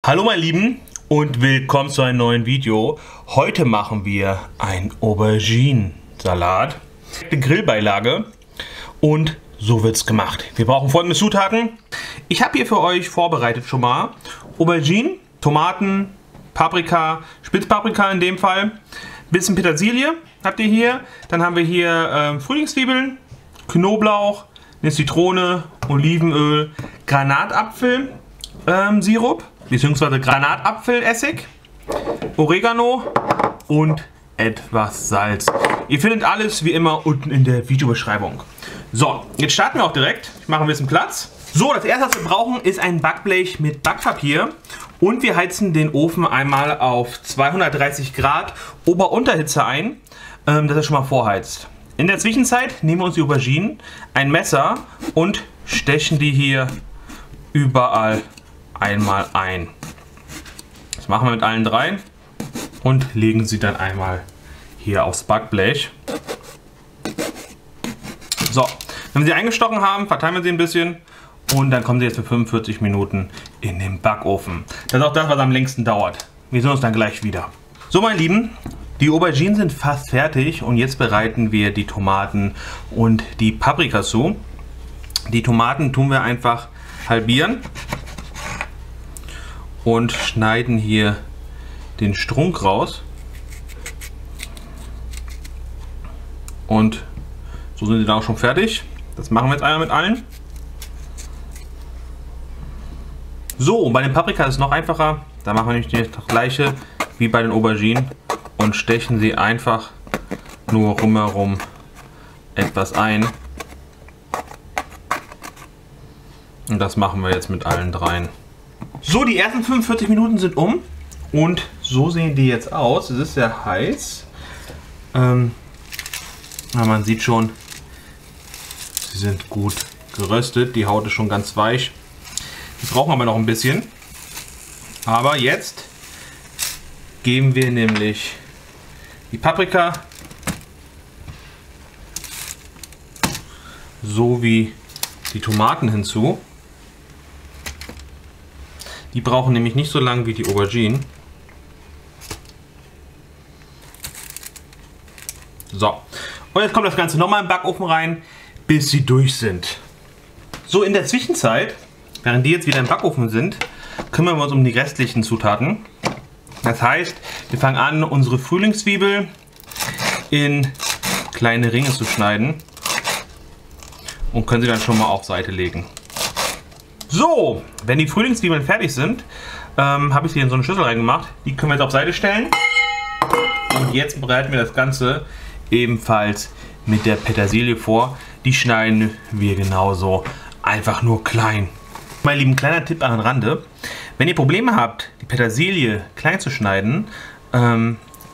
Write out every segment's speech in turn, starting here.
Hallo meine Lieben und willkommen zu einem neuen Video. Heute machen wir ein Auberginen-Salat. Eine Grillbeilage und so wird es gemacht. Wir brauchen folgende Zutaten. Ich habe hier für euch vorbereitet schon mal Auberginen, Tomaten, Paprika, Spitzpaprika in dem Fall, bisschen Petersilie habt ihr hier. Dann haben wir hier Frühlingszwiebeln, Knoblauch, eine Zitrone, Olivenöl, Granatapfel-Sirup bzw. Granatapfelessig, Oregano und etwas Salz. Ihr findet alles wie immer unten in der Videobeschreibung. So, jetzt starten wir auch direkt. Ich mache ein bisschen Platz. So, das erste, was wir brauchen, ist ein Backblech mit Backpapier. Und wir heizen den Ofen einmal auf 230 Grad Ober-Unterhitze ein, dass er schon mal vorheizt. In der Zwischenzeit nehmen wir uns die Auberginen, ein Messer und stechen die hier überall einmal ein. Das machen wir mit allen dreien und legen sie dann einmal hier aufs Backblech. So, wenn wir sie eingestochen haben, verteilen wir sie ein bisschen und dann kommen sie jetzt für 45 Minuten in den Backofen. Das ist auch das, was am längsten dauert. Wir sehen uns dann gleich wieder. So meine Lieben, die Auberginen sind fast fertig und jetzt bereiten wir die Tomaten und die Paprika zu. Die Tomaten tun wir einfach halbieren und schneiden hier den Strunk raus. Und so sind sie dann auch schon fertig. Das machen wir jetzt einmal mit allen. So, und bei den Paprika ist es noch einfacher. Da machen wir nicht das gleiche wie bei den Auberginen und stechen sie einfach nur rumherum etwas ein. Und das machen wir jetzt mit allen dreien. So, die ersten 45 Minuten sind um und so sehen die jetzt aus. Es ist sehr heiß. Aber man sieht schon, sie sind gut geröstet. Die Haut ist schon ganz weich. Wir brauchen aber noch ein bisschen. Aber jetzt geben wir nämlich die Paprika sowie die Tomaten hinzu. Die brauchen nämlich nicht so lange wie die Auberginen. So, und jetzt kommt das Ganze nochmal im Backofen rein, bis sie durch sind. So, in der Zwischenzeit, während die jetzt wieder im Backofen sind, kümmern wir uns um die restlichen Zutaten. Das heißt, wir fangen an, unsere Frühlingszwiebel in kleine Ringe zu schneiden und können sie dann schon mal auf Seite legen. So, wenn die Frühlingszwiebeln fertig sind, habe ich sie in so eine Schüssel reingemacht. Die können wir jetzt auf Seite stellen. Und jetzt bereiten wir das Ganze ebenfalls mit der Petersilie vor. Die schneiden wir genauso, einfach nur klein. Mein Lieben, kleiner Tipp am Rande. Wenn ihr Probleme habt, die Petersilie klein zu schneiden,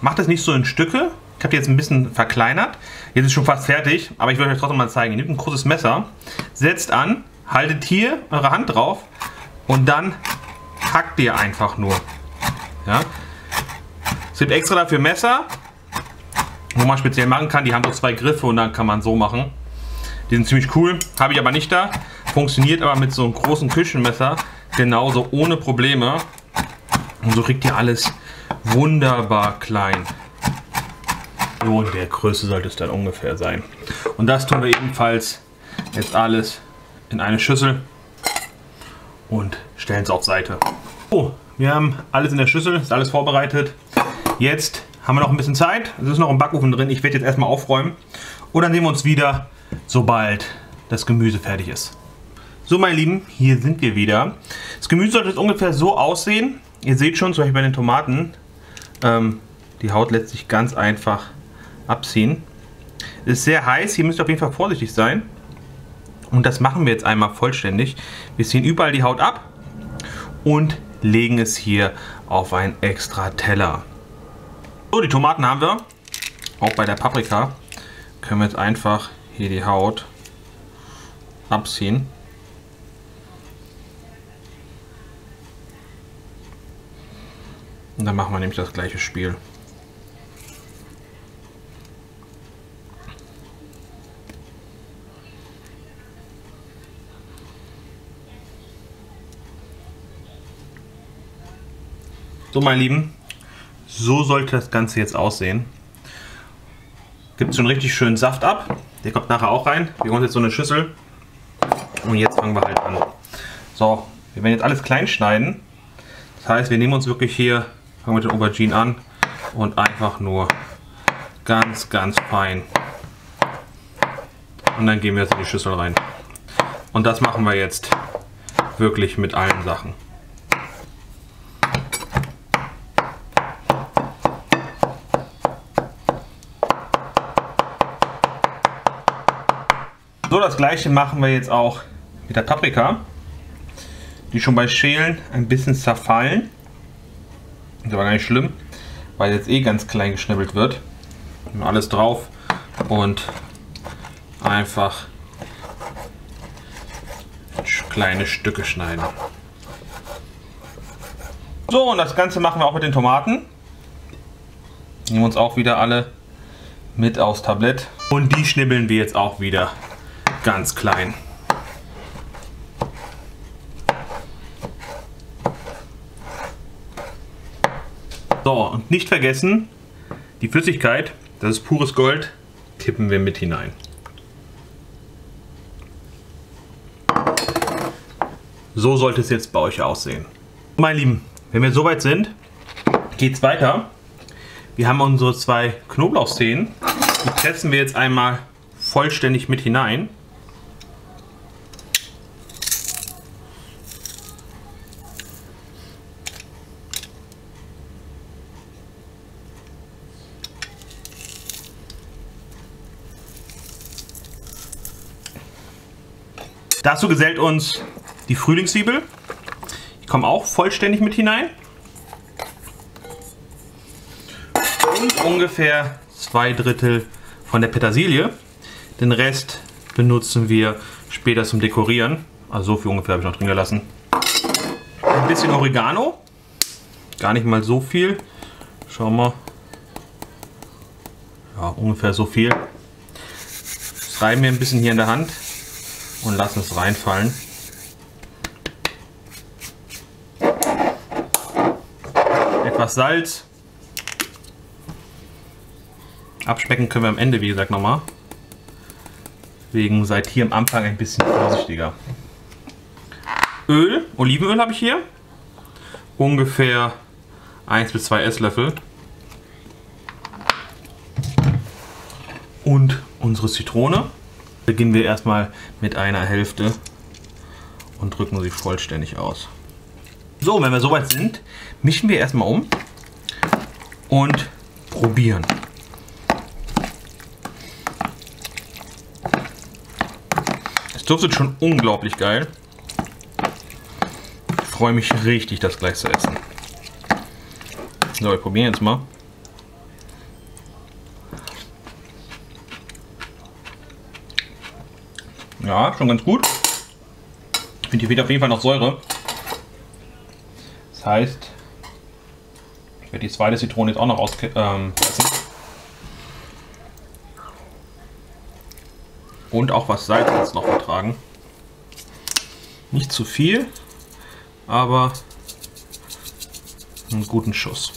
macht es nicht so in Stücke. Ich habe die jetzt ein bisschen verkleinert. Jetzt ist schon fast fertig, aber ich will euch trotzdem mal zeigen. Ihr nehmt ein großes Messer, setzt an, haltet hier eure Hand drauf und dann hackt ihr einfach nur. Ja? Es gibt extra dafür Messer, wo man speziell machen kann. Die haben so zwei Griffe und dann kann man so machen. Die sind ziemlich cool, habe ich aber nicht da. Funktioniert aber mit so einem großen Küchenmesser genauso ohne Probleme. Und so kriegt ihr alles wunderbar klein. So in der Größe sollte es dann ungefähr sein. Und das tun wir ebenfalls jetzt alles in eine Schüssel und stellen es auf Seite. So, wir haben alles in der Schüssel, ist alles vorbereitet. Jetzt haben wir noch ein bisschen Zeit. Es ist noch im Backofen drin. Ich werde jetzt erstmal aufräumen. Und dann sehen wir uns wieder, sobald das Gemüse fertig ist. So meine Lieben, hier sind wir wieder. Das Gemüse sollte jetzt ungefähr so aussehen. Ihr seht schon, zum Beispiel bei den Tomaten, die Haut lässt sich ganz einfach abziehen. Es ist sehr heiß, hier müsst ihr auf jeden Fall vorsichtig sein. Und das machen wir jetzt einmal vollständig. Wir ziehen überall die Haut ab und legen es hier auf einen extra Teller. So, die Tomaten haben wir. Auch bei der Paprika können wir jetzt einfach hier die Haut abziehen. Und dann machen wir nämlich das gleiche Spiel. So, meine Lieben, so sollte das Ganze jetzt aussehen. Gibt schon richtig schön Saft ab. Der kommt nachher auch rein. Wir holen jetzt so eine Schüssel. Und jetzt fangen wir halt an. So, wir werden jetzt alles klein schneiden. Das heißt, wir nehmen uns wirklich hier, fangen mit den Auberginen an und einfach nur ganz, ganz fein. Und dann geben wir jetzt in die Schüssel rein. Und das machen wir jetzt wirklich mit allen Sachen. So, das gleiche machen wir jetzt auch mit der Paprika, die schon bei Schälen ein bisschen zerfallen. Das war gar nicht schlimm, weil jetzt eh ganz klein geschnibbelt wird. Alles drauf und einfach kleine Stücke schneiden. So, und das Ganze machen wir auch mit den Tomaten. Nehmen wir uns auch wieder alle mit aufs Tablett und die schnibbeln wir jetzt auch wieder ganz klein. So, und nicht vergessen, die Flüssigkeit, das ist pures Gold, kippen wir mit hinein. So sollte es jetzt bei euch aussehen. Meine Lieben, wenn wir soweit sind, geht es weiter. Wir haben unsere 2 Knoblauchzehen. Die pressen wir jetzt einmal vollständig mit hinein. Dazu gesellt uns die Frühlingszwiebel. Die kommen auch vollständig mit hinein. Und ungefähr 2/3 von der Petersilie. Den Rest benutzen wir später zum Dekorieren. Also so viel ungefähr habe ich noch drin gelassen. Ein bisschen Oregano. Gar nicht mal so viel. Schauen wir. Ja, ungefähr so viel. Das reiben wir ein bisschen hier in der Hand und lassen es reinfallen. Etwas Salz. Abschmecken können wir am Ende, wie gesagt, nochmal. Deswegen seid hier am Anfang ein bisschen vorsichtiger. Öl, Olivenöl habe ich hier. Ungefähr 1 bis 2 Esslöffel. Und unsere Zitrone. Beginnen wir erstmal mit einer Hälfte und drücken sie vollständig aus. So, wenn wir soweit sind, mischen wir erstmal um und probieren. Es duftet schon unglaublich geil. Ich freue mich richtig, das gleich zu essen. So, wir probieren jetzt mal. Ja, schon ganz gut. Ich finde, hier fehlt auf jeden Fall noch Säure. Das heißt, ich werde die zweite Zitrone jetzt auch noch auspressen. Und auch was Salz jetzt noch vertragen. Nicht zu viel, aber einen guten Schuss.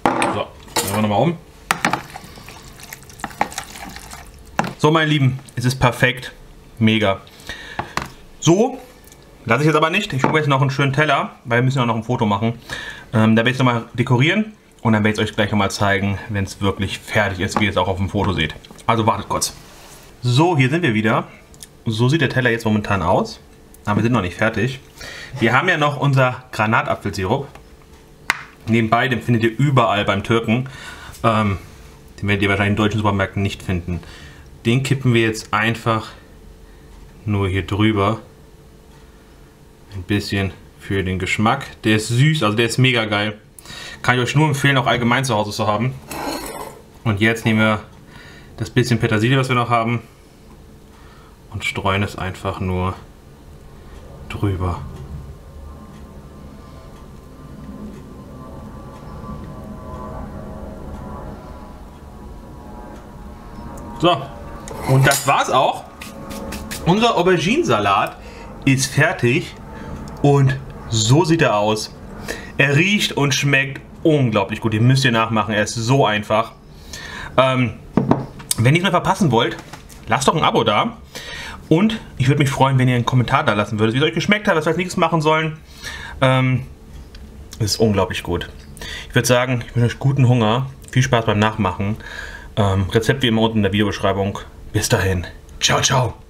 So, drehen wir nochmal um. So, meine Lieben, es ist perfekt. Mega. So, lasse ich jetzt aber nicht. Ich hole jetzt noch einen schönen Teller, weil wir müssen ja noch ein Foto machen. Da werde ich es nochmal dekorieren und dann werde ich es euch gleich nochmal zeigen, wenn es wirklich fertig ist, wie ihr es auch auf dem Foto seht. Also wartet kurz. So, hier sind wir wieder. So sieht der Teller jetzt momentan aus. Aber wir sind noch nicht fertig. Wir haben ja noch unser Granatapfelsirup. Nebenbei, den findet ihr überall beim Türken. Den werdet ihr wahrscheinlich in deutschen Supermärkten nicht finden. Den kippen wir jetzt einfach nur hier drüber. Ein bisschen für den Geschmack. Der ist süß, also der ist mega geil. Kann ich euch nur empfehlen, auch allgemein zu Hause zu haben. Und jetzt nehmen wir das bisschen Petersilie, was wir noch haben, und streuen es einfach nur drüber. So, und das war's auch. Unser Auberginensalat ist fertig und So sieht er aus. Er riecht und schmeckt unglaublich gut. Den müsst ihr nachmachen. Er ist so einfach. Wenn ihr es mehr verpassen wollt, lasst doch ein Abo da. Und ich würde mich freuen, wenn ihr einen Kommentar da lassen würdet, wie es euch geschmeckt hat, was wir als nächstes machen sollen. Ist unglaublich gut. Ich würde sagen, ich wünsche euch guten Hunger. Viel Spaß beim Nachmachen. Rezept wie immer unten in der Videobeschreibung. Bis dahin. Ciao, ciao.